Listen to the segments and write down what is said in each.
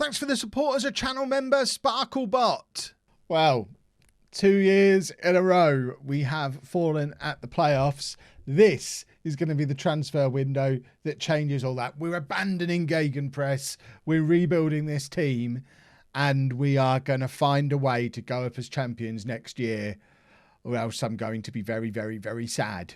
Thanks for the support as a channel member, Sparklebot. Well, 2 years in a row we have fallen at the playoffs. This is going to be the transfer window that changes all that. We're abandoning Gegenpress. We're rebuilding this team, and we are going to find a way to go up as champions next year, or else I'm going to be very, very, very sad.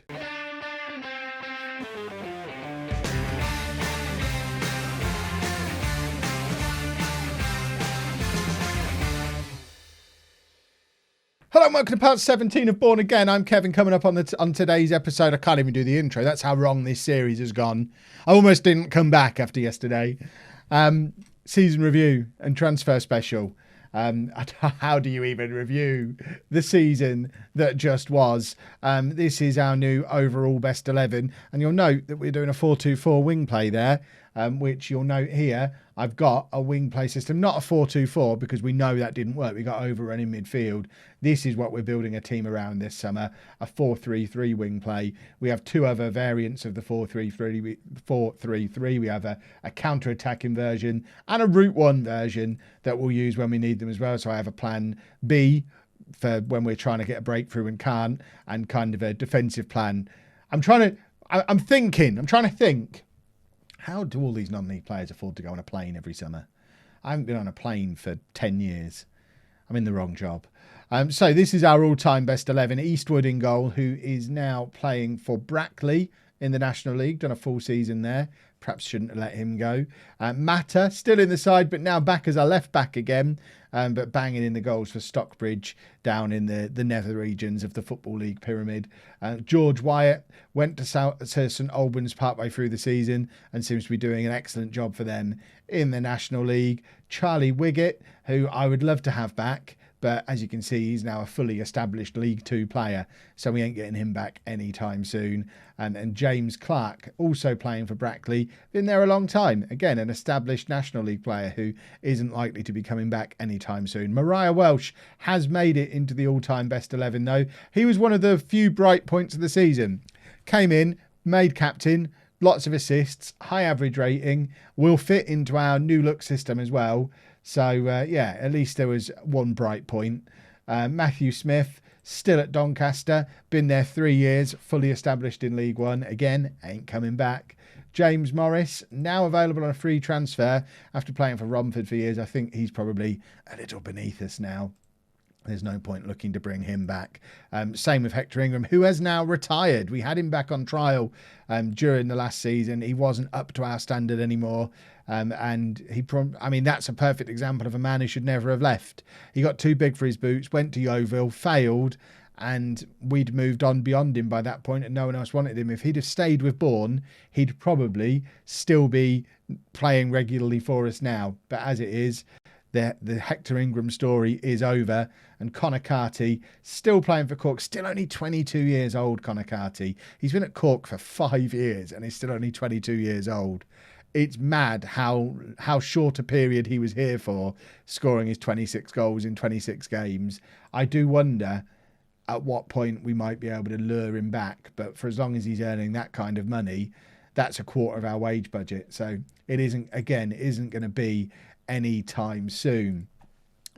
Hello and welcome to part 17 of Bourne Again. I'm Kevin. Coming up on today's episode, I can't even do the intro. That's how wrong this series has gone. I almost didn't come back after yesterday. Season review and transfer special. How do you even review the season that just was? This is our new overall best 11, and you'll note that we're doing a 4-2-4 wing play there, which you'll note here. I've got a wing play system, not a 4-2-4, because we know that didn't work. We got overrun in midfield. This is what we're building a team around this summer, a 4-3-3 wing play. We have two other variants of the 4-3-3. We have a counter-attacking version and a route one version that we'll use when we need them as well. So I have a plan B for when we're trying to get a breakthrough and can't, and kind of a defensive plan. I'm trying to think. How do all these non-league players afford to go on a plane every summer? I haven't been on a plane for 10 years. I'm in the wrong job. So this is our all-time best 11. Eastwood in goal, who is now playing for Brackley in the National League. Done a full season there. Perhaps shouldn't have let him go. Mata, still in the side, but now back as a left back again. But banging in the goals for Stockbridge down in the nether regions of the Football League pyramid. George Wyatt went to St Albans partway through the season and seems to be doing an excellent job for them in the National League. Charlie Wiggett, who I would love to have back, but as you can see, he's now a fully established League Two player, so we ain't getting him back anytime soon. And James Clark, also playing for Brackley, been there a long time. Again, an established National League player who isn't likely to be coming back anytime soon. Mariah Welsh has made it into the all-time best 11, though. He was one of the few bright points of the season. Came in, made captain, lots of assists, high average rating, will fit into our new look system as well. So, yeah, at least there was one bright point. Matthew Smith, still at Doncaster, been there 3 years, fully established in League One. Again, ain't coming back. James Morris, now available on a free transfer after playing for Romford for years. I think he's probably a little beneath us now. There's no point looking to bring him back. Same with Hector Ingram, who has now retired. We had him back on trial during the last season. He wasn't up to our standard anymore. And that's a perfect example of a man who should never have left. He got too big for his boots, went to Yeovil, failed, and we'd moved on beyond him by that point, and no one else wanted him. If he'd have stayed with Bourne, he'd probably still be playing regularly for us now. But as it is, the Hector Ingram story is over, and Connor Carty still playing for Cork, still only 22 years old. Connor Carty, he's been at Cork for 5 years and he's still only 22 years old. It's mad how short a period he was here for, scoring his 26 goals in 26 games. I do wonder at what point we might be able to lure him back, but for as long as he's earning that kind of money, that's a quarter of our wage budget, so it isn't going to be any time soon.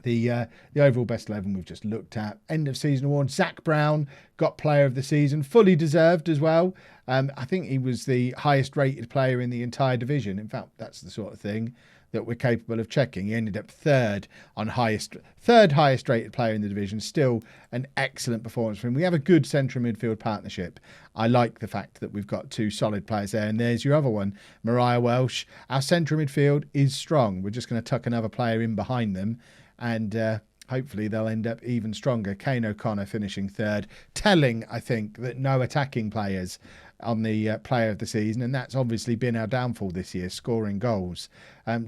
The overall best 11 we've just looked at. End of season award, Zach Brown got player of the season, fully deserved as well. I think he was the highest rated player in the entire division. In fact, that's the sort of thing that we're capable of checking. He ended up third highest rated player in the division. Still an excellent performance for him. We have a good central midfield partnership. I like the fact that we've got two solid players there. And there's your other one, Mariah Welsh. Our central midfield is strong. We're just going to tuck another player in behind them, and hopefully they'll end up even stronger. Kane O'Connor finishing third. Telling, I think, that no attacking players on the player of the season, and that's obviously been our downfall this year, scoring goals.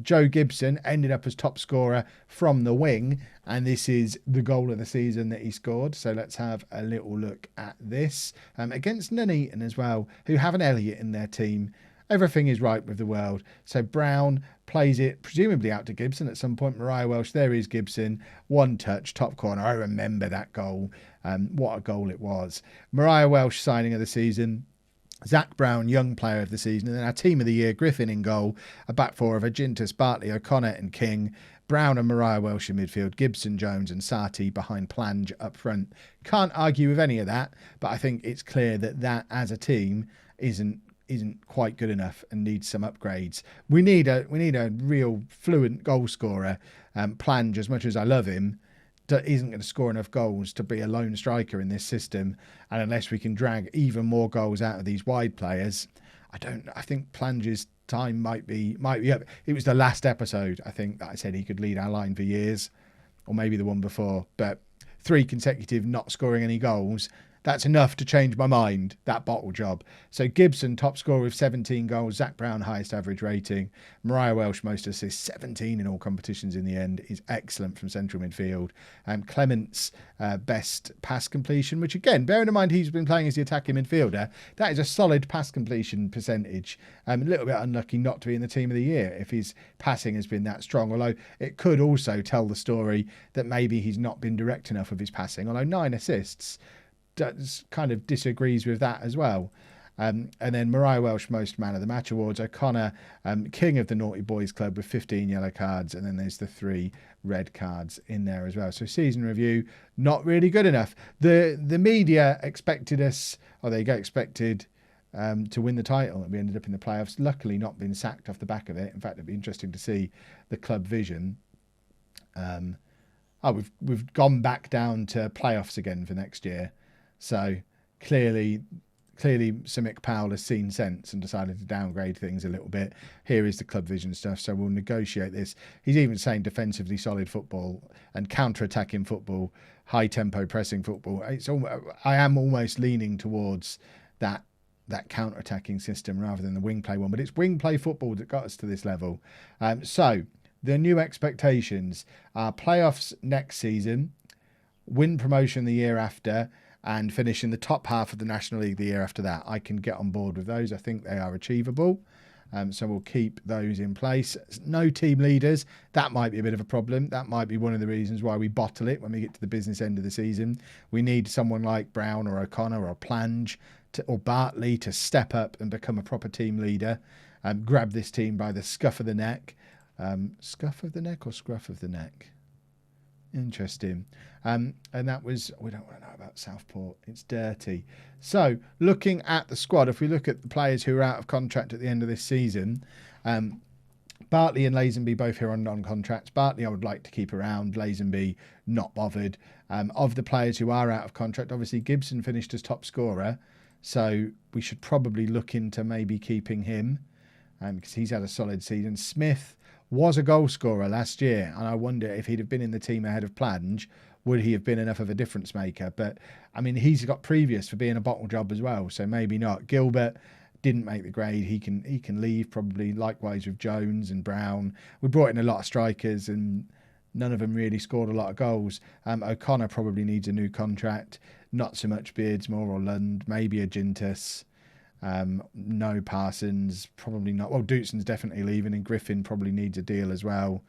Joe Gibson ended up as top scorer from the wing, and this is the goal of the season that he scored. So let's have a little look at this. Against Nuneaton as well, who have an Elliott in their team. Everything is right with the world. So Brown plays it presumably out to Gibson at some point. Mariah Welsh, there is Gibson. One touch, top corner. I remember that goal. What a goal it was. Mariah Welsh, signing of the season. Zach Brown, young player of the season. And then our team of the year, Griffin in goal, a back four of Agintis, Bartley, O'Connor and King, Brown and Mariah Welsh in midfield, Gibson, Jones and Sati behind Plange up front. Can't argue with any of that, but I think it's clear that as a team isn't quite good enough and needs some upgrades. We need a real fluent goal scorer. Plange, as much as I love him, isn't going to score enough goals to be a lone striker in this system, and unless we can drag even more goals out of these wide players, I think Plange's time might be up. It was the last episode, I think, that I said he could lead our line for years, or maybe the one before, but 3 consecutive not scoring any goals, that's enough to change my mind, that bottle job. So Gibson, top scorer with 17 goals. Zach Brown, highest average rating. Mariah Welsh, most assists, 17 in all competitions in the end. Is excellent from central midfield. Clements, best pass completion, which again, bearing in mind he's been playing as the attacking midfielder, that is a solid pass completion percentage. A little bit unlucky not to be in the team of the year if his passing has been that strong, although it could also tell the story that maybe he's not been direct enough with his passing, although 9 assists kind of disagrees with that as well. And then Mariah Welsh, most man of the match awards. O'Connor, king of the Naughty Boys Club with 15 yellow cards, and then there's the 3 red cards in there as well. So season review, not really good enough. The media expected us, expected to win the title, and we ended up in the playoffs. Luckily not been sacked off the back of it. In fact, it'd be interesting to see the club vision. We've gone back down to playoffs again for next year. So clearly Simic Powell has seen sense and decided to downgrade things a little bit. Here is the club vision stuff, so we'll negotiate this. He's even saying defensively solid football and counter-attacking football, high-tempo pressing football. I am almost leaning towards that counter-attacking system rather than the wing play one, but it's wing play football that got us to this level. So the new expectations are playoffs next season, win promotion the year after, and finish in the top half of the National League the year after that. I can get on board with those. I think they are achievable. So we'll keep those in place. No team leaders. That might be a bit of a problem. That might be one of the reasons why we bottle it when we get to the business end of the season. We need someone like Brown or O'Connor or Plange or Bartley to step up and become a proper team leader. Grab this team by the scuff of the neck. Scuff of the neck or scruff of the neck? Interesting. And that was, we don't want to know about Southport. It's dirty. So looking at the squad, if we look at the players who are out of contract at the end of this season, Bartley and Lazenby both here on non-contracts. Bartley I would like to keep around. Lazenby not bothered. Of the players who are out of contract, obviously Gibson finished as top scorer. So we should probably look into maybe keeping him because he's had a solid season. Smith was a goal scorer last year, and I wonder if he'd have been in the team ahead of Plange, would he have been enough of a difference maker? But, I mean, he's got previous for being a bottle job as well, so maybe not. Gilbert didn't make the grade. He can leave probably, likewise with Jones and Brown. We brought in a lot of strikers, and none of them really scored a lot of goals. O'Connor probably needs a new contract. Not so much Beardsmore or Lund, maybe a Gintis. No Parsons, probably not. Well, Dutzen's definitely leaving, and Griffin probably needs a deal as well.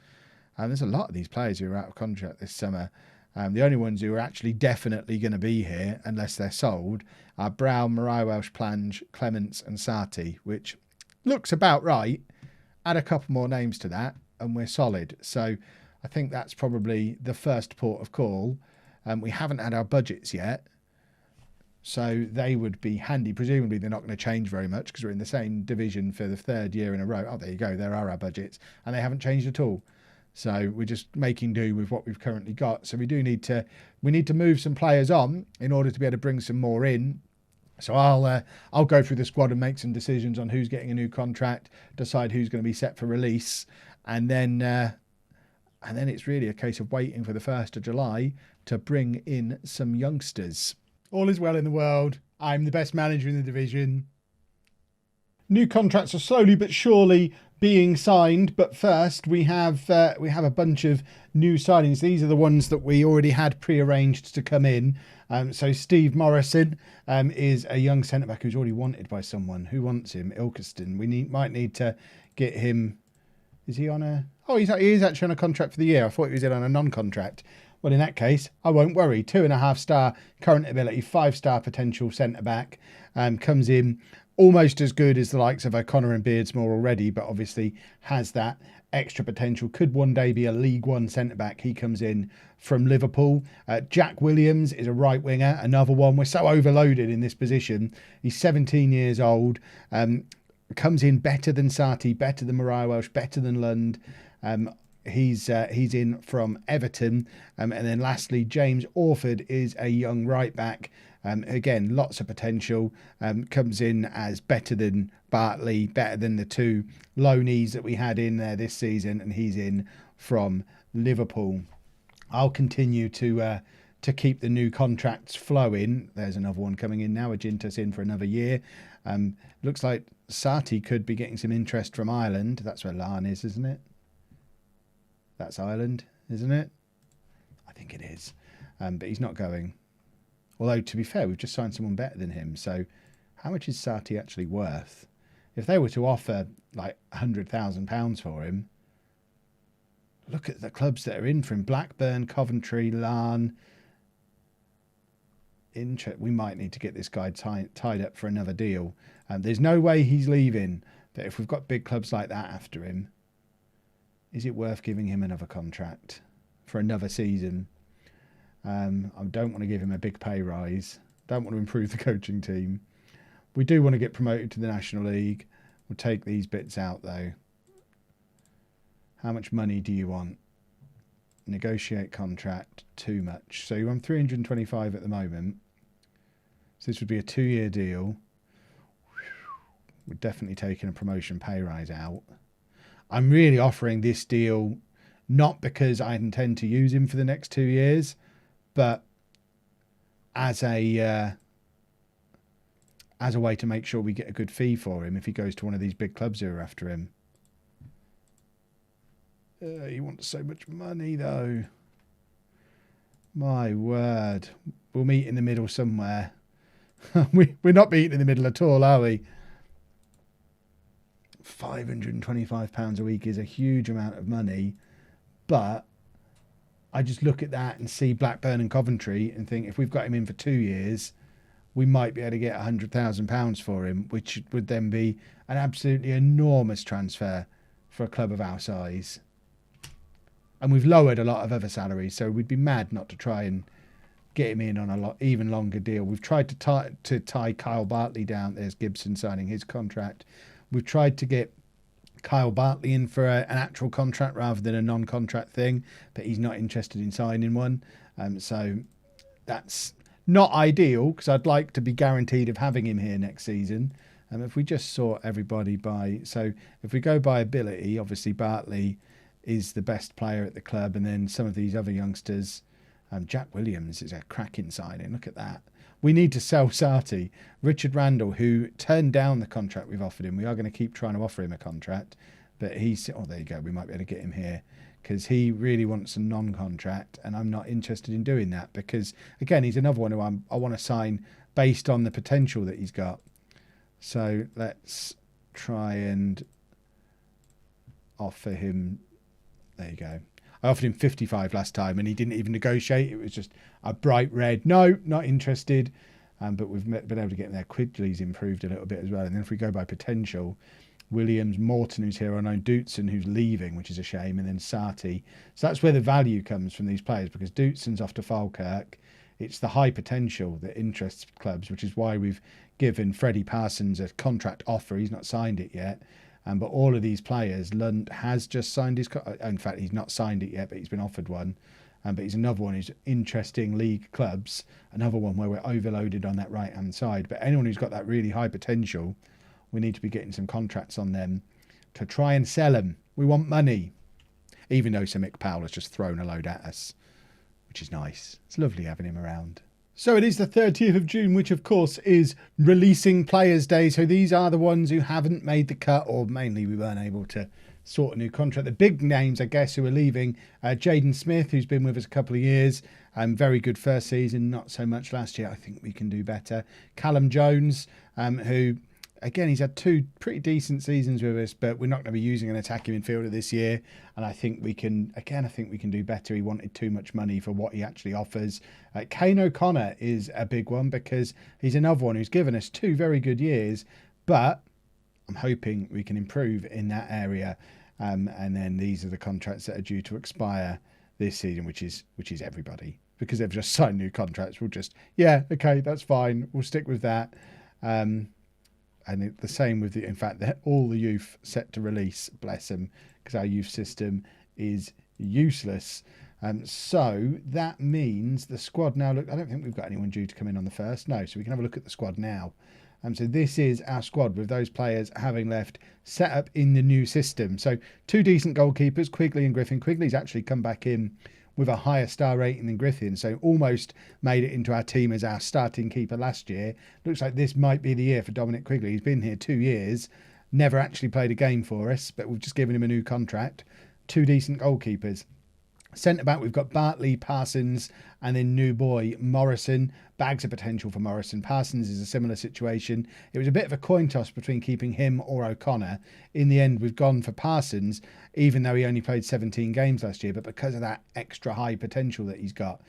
There's a lot of these players who are out of contract this summer. The only ones who are actually definitely going to be here, unless they're sold, are Brown, Mariah Welsh, Plange, Clements and Sati, which looks about right. Add a couple more names to that, and we're solid. So I think that's probably the first port of call. We haven't had our budgets yet, so they would be handy. Presumably they're not going to change very much because we're in the same division for the 3rd year in a row. Oh, there you go. There are our budgets, and they haven't changed at all. So we're just making do with what we've currently got. So we need to move some players on in order to be able to bring some more in. So I'll go through the squad and make some decisions on who's getting a new contract, decide who's going to be set for release, and then it's really a case of waiting for the 1st of July to bring in some youngsters. All is well in the world. I'm the best manager in the division. New contracts are slowly but surely being signed, but first we have a bunch of new signings. These are the ones that we already had pre-arranged to come in. So Steve Morrison is a young centre-back who's already wanted by someone. Who wants him? Ilkeston. might need to get him. Is he on a... Oh, he is actually on a contract for the year. I thought he was in on a non-contract. Well, in that case, I won't worry. 2.5 star current ability, 5 star potential centre-back. Comes in almost as good as the likes of O'Connor and Beardsmore already, but obviously has that extra potential. Could one day be a League One centre-back. He comes in from Liverpool. Jack Williams is a right winger, another one. We're so overloaded in this position. He's 17 years old. Comes in better than Sati, better than Mariah Welsh, better than Lund. He's in from Everton. And then lastly, James Orford is a young right back. Again, lots of potential. Comes in as better than Bartley, better than the two loanees that we had in there this season, and he's in from Liverpool. I'll continue to keep the new contracts flowing. There's another one coming in now. Agintas in for another year. Looks like Sati could be getting some interest from Ireland. That's where Larne is, isn't it? That's Ireland, isn't it? I think it is. But he's not going. Although, to be fair, we've just signed someone better than him. So how much is Sati actually worth? If they were to offer like £100,000 for him, look at the clubs that are in for him. Blackburn, Coventry, Larne. We might need to get this guy tied up for another deal. There's no way he's leaving. But if we've got big clubs like that after him, is it worth giving him another contract for another season? I don't want to give him a big pay rise. Don't want to improve the coaching team. We do want to get promoted to the National League. We'll take these bits out though. How much money do you want? Negotiate contract, too much. So you're on 325 at the moment. So this would be a 2-year deal. We're definitely taking a promotion pay rise out. I'm really offering this deal not because I intend to use him for the next 2 years, but as a way to make sure we get a good fee for him if he goes to one of these big clubs who are after him. He wants so much money, though. My word. We'll meet in the middle somewhere. We're not meeting in the middle at all, are we? £525 a week is a huge amount of money, but I just look at that and see Blackburn and Coventry and think if we've got him in for 2 years, we might be able to get £100,000 for him, which would then be an absolutely enormous transfer for a club of our size. And we've lowered a lot of other salaries, so we'd be mad not to try and get him in on a even longer deal. We've tried to tie Kyle Bartley down. There's Gibson signing his contract. We've tried to get Kyle Bartley in for an actual contract rather than a non-contract thing, but he's not interested in signing one. So that's not ideal because I'd like to be guaranteed of having him here next season. If we just sort everybody by... So if we go by ability, obviously Bartley is the best player at the club, and then some of these other youngsters... Jack Williams is a cracking signing. Look at that. We need to sell Sati. Richard Randall, who turned down the contract we've offered him. We are going to keep trying to offer him a contract, but he's... Oh, there you go. We might be able to get him here because he really wants a non-contract, and I'm not interested in doing that because, again, he's another one who I want to sign based on the potential that he's got. So let's try and offer him... There you go. I offered him 55 last time and he didn't even negotiate. It was just a bright red. No, not interested. But we've been able to get him there. Quidley's improved a little bit as well. And then if we go by potential, Williams, Morton, who's here, I know Dootson, who's leaving, which is a shame, and then Sati. So that's where the value comes from these players because Dootson's off to Falkirk. It's the high potential that interests clubs, which is why we've given Freddie Parsons a contract offer. He's not signed it yet. But all of these players, Lund has just signed his... In fact, he's not signed it yet, but he's been offered one. But he's another one who's interesting league clubs. Another one where we're overloaded on that right-hand side. But anyone who's got that really high potential, we need to be getting some contracts on them to try and sell them. We want money. Even though Sir Mick Powell has just thrown a load at us, which is nice. It's lovely having him around. So it is the 30th of June, which of course is Releasing Players Day. So these are the ones who haven't made the cut, or mainly we weren't able to sort a new contract. The big names, I guess, who are leaving, Jaden Smith, who's been with us a couple of years. Very good first season, not so much last year. I think we can do better. Callum Jones, who... Again, he's had 2 pretty decent seasons with us, but we're not going to be using an attacking midfielder this year. And I think we can, again, I think we can do better. He wanted too much money for what he actually offers. Kane O'Connor is a big one because he's another one who's given us 2 very good years, But I'm hoping we can improve in that area. And then these are the contracts that are due to expire this season, which is everybody, because they've just signed new contracts. We'll just, yeah, okay, that's fine. We'll stick with that. And the same with in fact, all the youth set to release, bless them, because our youth system is useless. So that means the squad now, look, I don't think we've got anyone due to come in on the 1st. No, so we can have a look at the squad now. So this is our squad with those players having left, set up in the new system. So 2 decent goalkeepers, Quigley and Griffin. Quigley's actually come back in with a higher star rating than Griffin, so almost made it into our team as our starting keeper last year. Looks like this might be the year for Dominic Quigley. He's been here 2 years, never actually played a game for us, but we've just given him a new contract. 2 decent goalkeepers. Centre-back, we've got Bartley, Parsons, and then new boy Morrison. Bags of potential for Morrison. Parsons is a similar situation. It was a bit of a coin toss between keeping him or O'Connor. In the end, we've gone for Parsons, even though he only played 17 games last year. But because of that extra high potential that he's got,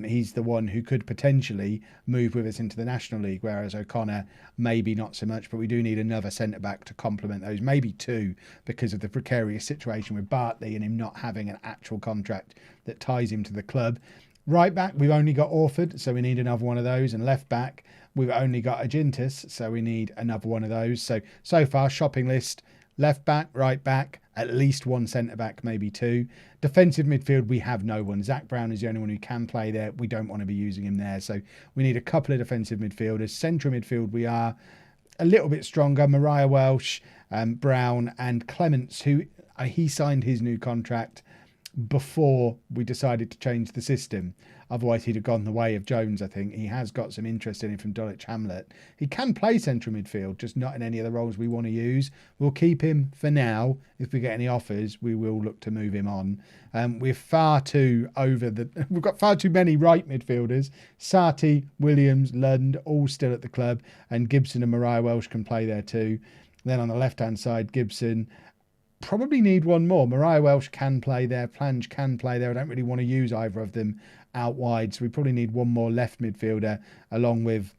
he's the one who could potentially move with us into the National League, whereas O'Connor maybe not so much. But we do need another centre-back to complement those, maybe 2, because of the precarious situation with Bartley and him not having an actual contract that ties him to the club. Right back, we've only got Orford, so we need another one of those. And left back, we've only got Agintis, so we need another one of those. So far, shopping list, left back, right back, at least 1 centre-back, maybe 2. Defensive midfield, we have no one. Zach Brown is the only one who can play there. We don't want to be using him there. So we need a couple of defensive midfielders. Central midfield, we are a little bit stronger. Mariah Welsh, Brown and Clements, who he signed his new contract before we decided to change the system. Otherwise, he'd have gone the way of Jones, I think. He has got some interest in him from Dulwich Hamlet. He can play central midfield, just not in any of the roles we want to use. We'll keep him for now. If we get any offers, we will look to move him on. We've got far too many right midfielders. Sarti, Williams, Lund, all still at the club, and Gibson and Mariah Welsh can play there too. Then on the left-hand side, Gibson. Probably need one more. Mariah Welsh can play there. Plange can play there. I don't really want to use either of them out wide. So we probably need one more left midfielder along with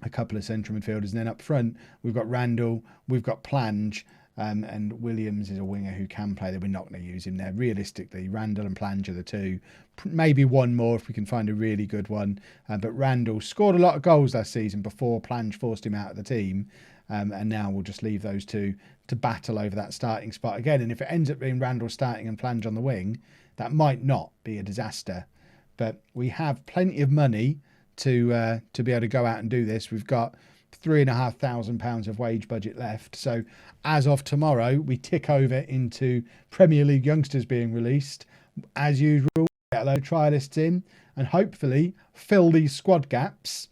a couple of central midfielders. And then up front, we've got Randall, we've got Plange, and Williams is a winger who can play there. We're not going to use him there. Realistically, Randall and Plange are the 2. Maybe one more if we can find a really good one. But Randall scored a lot of goals last season before Plange forced him out of the team. And now we'll just leave those 2 to battle over that starting spot again. And if it ends up being Randall starting and Plange on the wing, that might not be a disaster. But we have plenty of money to be able to go out and do this. We've got £3,500 of wage budget left. So as of tomorrow, we tick over into Premier League youngsters being released. As usual, get a load of trialists in and hopefully fill these squad gaps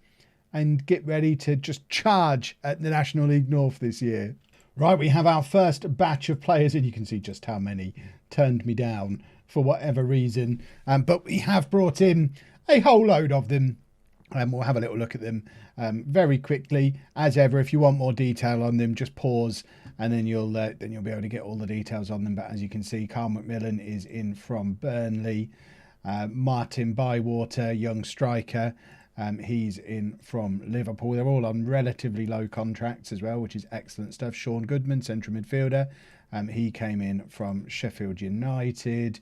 and get ready to just charge at the National League North this year. Right, we have our first batch of players, and you can see just how many turned me down for whatever reason. But we have brought in a whole load of them. We'll have a little look at them very quickly. As ever, if you want more detail on them, just pause, and then you'll be able to get all the details on them. But as you can see, Carl McMillan is in from Burnley. Martin Bywater, young striker. He's in from Liverpool. They're all on relatively low contracts as well, which is excellent stuff. Sean Goodman, central midfielder. He came in from Sheffield United.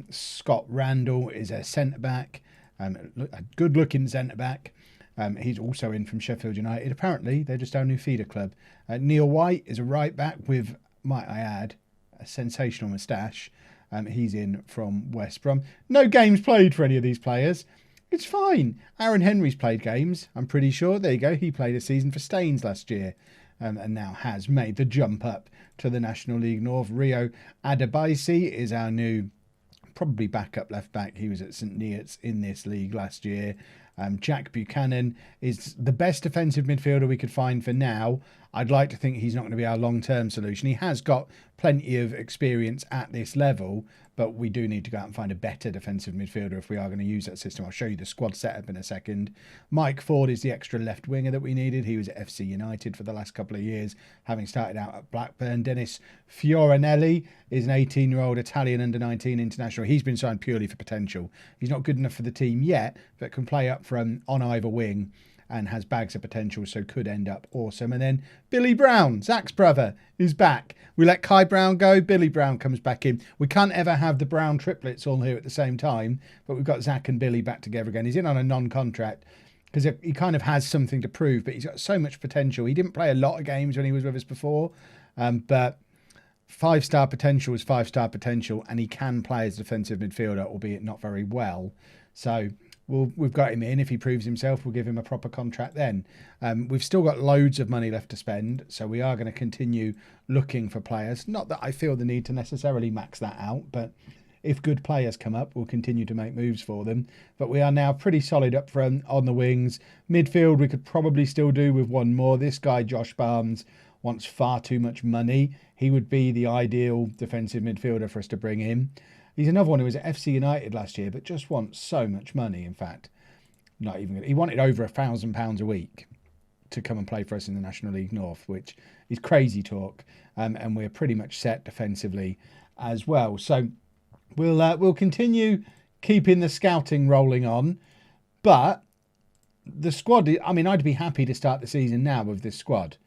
Scott Randall is a centre-back, a good-looking centre-back. He's also in from Sheffield United. Apparently, they're just our new feeder club. Neil White is a right-back with, might I add, a sensational moustache. He's in from West Brom. No games played for any of these players. It's fine. Aaron Henry's played games, I'm pretty sure. There you go. He played a season for Staines last year and now has made the jump up to the National League North. Rio Adebaisi is our new, probably backup left back. He was at St Neots in this league last year. Jack Buchanan is the best defensive midfielder we could find for now. I'd like to think he's not going to be our long-term solution. He has got plenty of experience at this level, but we do need to go out and find a better defensive midfielder if we are going to use that system. I'll show you the squad setup in a second. Mike Ford is the extra left winger that we needed. He was at FC United for the last couple of years, having started out at Blackburn. Dennis Fioranelli is an 18-year-old Italian under-19 international. He's been signed purely for potential. He's not good enough for the team yet, but can play up from on either wing. and has bags of potential, so could end up awesome. And then Billy Brown, Zach's brother, is back. We let Kai Brown go, Billy Brown comes back in. We can't ever have the Brown triplets all here at the same time, but we've got Zach and Billy back together again. He's in on a non-contract because he kind of has something to prove, but he's got so much potential. He didn't play a lot of games when he was with us before, but 5-star potential is 5-star potential, and he can play as defensive midfielder, albeit not very well. So we've got him in. If he proves himself, we'll give him a proper contract then. We've still got loads of money left to spend, so we are going to continue looking for players. Not that I feel the need to necessarily max that out, but if good players come up, we'll continue to make moves for them. But we are now pretty solid up front, on the wings. Midfield, we could probably still do with one more. This guy, Josh Barnes, wants far too much money. He would be the ideal defensive midfielder for us to bring in. He's another one who was at FC United last year, but just wants so much money. In fact, not even good. He wanted over £1,000 a week to come and play for us in the National League North, which is crazy talk. And we're pretty much set defensively as well. So we'll continue keeping the scouting rolling on. But the squad, I mean, I'd be happy to start the season now with this squad.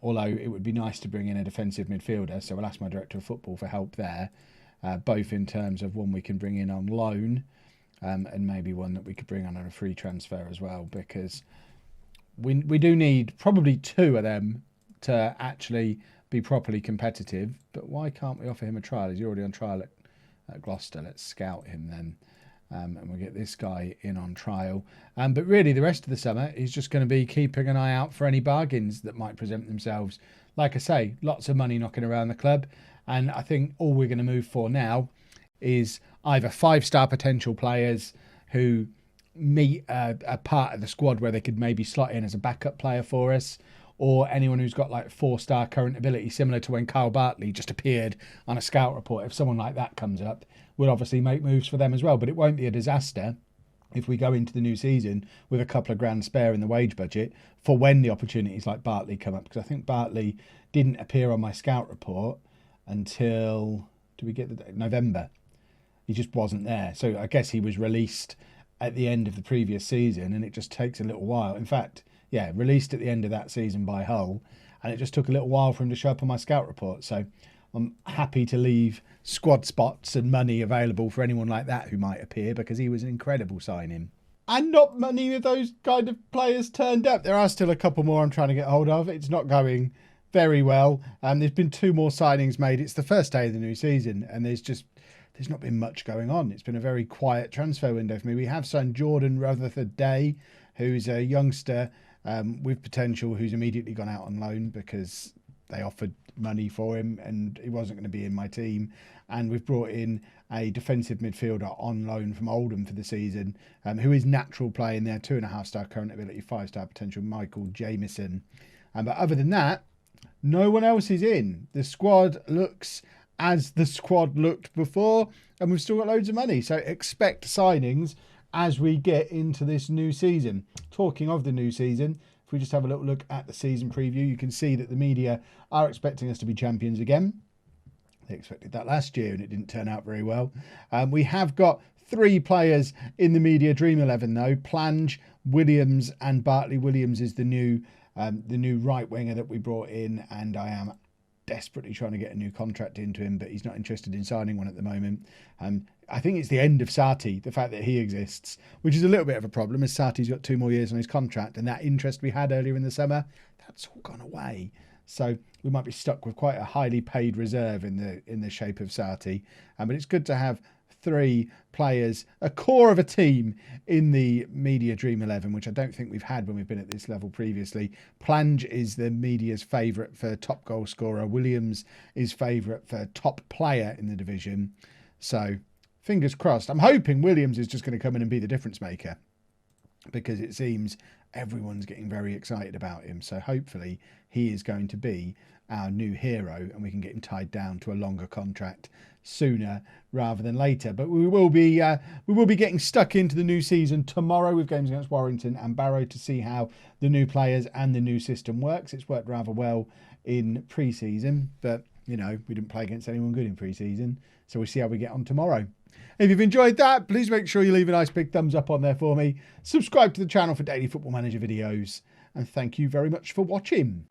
Although it would be nice to bring in a defensive midfielder. So we'll ask my director of football for help there. Both in terms of one we can bring in on loan and maybe one that we could bring on a free transfer as well, because we do need probably 2 of them to actually be properly competitive. But why can't we offer him a trial? He's already on trial at Gloucester. Let's scout him then. And we'll get this guy in on trial. But really, the rest of the summer is just going to be keeping an eye out for any bargains that might present themselves. Like I say, lots of money knocking around the club. And I think all we're going to move for now is either 5-star potential players who meet a part of the squad where they could maybe slot in as a backup player for us, or anyone who's got like 4-star current ability, similar to when Kyle Bartley just appeared on a scout report. If someone like that comes up, we'll obviously make moves for them as well. But it won't be a disaster if we go into the new season with a couple of grand spare in the wage budget for when the opportunities like Bartley come up. Because I think Bartley didn't appear on my scout report until, do we get the date? November. He just wasn't there. So I guess he was released at the end of the previous season, and it just takes a little while. In fact, yeah, released at the end of that season by Hull, and it just took a little while for him to show up on my scout report. So I'm happy to leave squad spots and money available for anyone like that who might appear, because he was an incredible signing. And not many of those kind of players turned up. There are still a couple more I'm trying to get hold of. It's not going very well. There's been 2 more signings made. It's the first day of the new season, and there's not been much going on. It's been a very quiet transfer window for me. We have signed Jordan Rutherford-Day, who's a youngster with potential, who's immediately gone out on loan because they offered money for him and he wasn't going to be in my team. And we've brought in a defensive midfielder on loan from Oldham for the season, who is natural play in there, 2.5-star current ability, 5-star potential, Michael Jamieson. But other than that, no one else is in. The squad looks as the squad looked before, and we've still got loads of money. So expect signings as we get into this new season. Talking of the new season, if we just have a little look at the season preview, you can see that the media are expecting us to be champions again. They expected that last year and it didn't turn out very well. We have got 3 players in the media Dream 11 though. Plange, Williams and Bartley. Williams is the new right winger that we brought in, and I am desperately trying to get a new contract into him, but he's not interested in signing one at the moment. I think it's the end of Sati, the fact that he exists, which is a little bit of a problem, as Sati's got 2 more years on his contract, and that interest we had earlier in the summer, that's all gone away. So we might be stuck with quite a highly paid reserve in the shape of Sati. But it's good to have 3 players, a core of a team in the media Dream 11, which I don't think we've had when we've been at this level previously. Plange is the media's favourite for top goal scorer. Williams is favourite for top player in the division. So fingers crossed. I'm hoping Williams is just going to come in and be the difference maker, because it seems everyone's getting very excited about him. So hopefully he is going to be our new hero and we can get him tied down to a longer contract sooner rather than later. But we will be getting stuck into the new season tomorrow with games against Warrington and Barrow to see how the new players and the new system works. It's worked rather well in pre-season, but you know, we didn't play against anyone good in pre-season, so we'll see how we get on tomorrow. If you've enjoyed that, please make sure you leave a nice big thumbs up on there for me. Subscribe to the channel for daily Football Manager videos. And thank you very much for watching.